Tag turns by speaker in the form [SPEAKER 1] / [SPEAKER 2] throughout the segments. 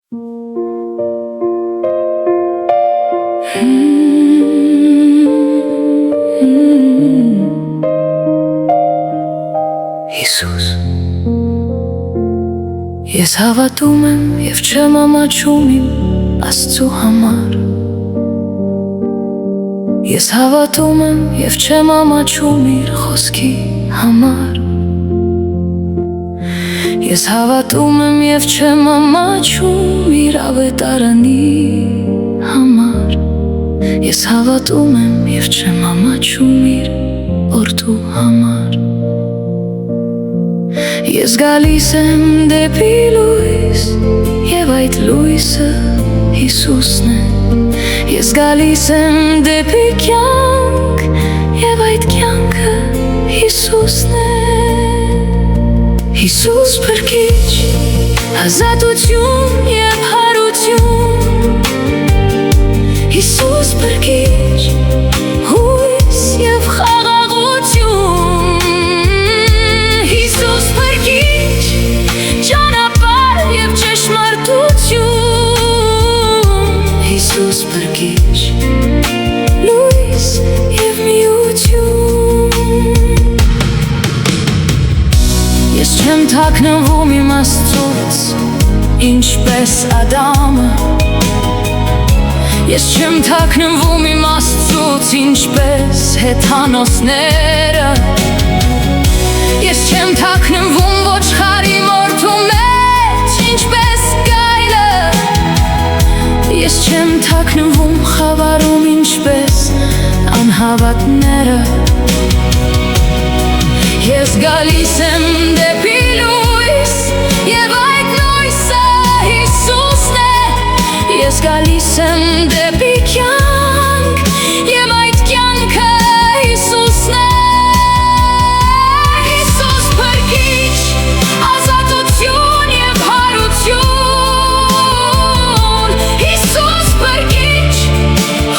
[SPEAKER 1] Հիսուս, ես հավատում եմ և չեմ ամաչում իմ Աստծու համար։ Ես հավատում եմ և չեմ ամաչում իր խոսքի համար։ Ես հավատում եմ և չեմ ամաչում իր ավետարանի համար։ Ես հավատում եմ և չեմ ամաչում իր որդու համար։ Ես գալիս եմ դեպի լույս, և այդ լույսը Հիսուսն է։ Ես գալիս եմ դեպի կյանք, և այդ կյանքը Հիսուսն է։ Հիսուս փրկիչ, ազատություն և հարություն։ Հիսուս փրկիչ, հույս և խաղաղություն։ Հիսուս փրկիչ, ճանապարհ և ճշմարտություն։ Հիսուս փրկիչ, լույս և միություն։ Ես չեմ թաքնվում իմ Աստծուց, ինչպես Ադամը։ Ես չեմ թաքնվում իմ Աստծուց, ինչպես հեթանոսները։ Ես չեմ թաքնվում ոչխարի մորթու մեջ, ինչպես գայլը։ Ես չեմ թաքնվում խավարում, ինչպես անհավատները։ Ես գալիս եմ դեպի լույս, և այդ լույսը Հիսուսն է։ Ես գալիս եմ դեպի կյանք, և այդ կյանքը Հիսուսն է։ Հիսուս փրկիչ, ազատություն և հարություն։ Հիսուս փրկիչ,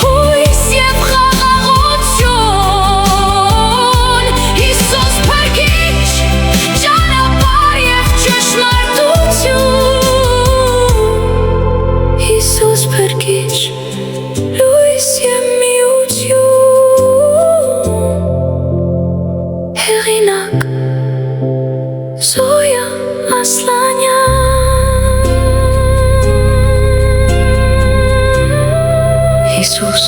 [SPEAKER 1] հույս և խաղաղություն։ Հիսուս փրկիչ, ճանապարհ և ճշմարտություն։ Հիսուս փրկիչ, լույս և միություն։ Հեղինակ Զոյա Ասլանյան։ Հիսուս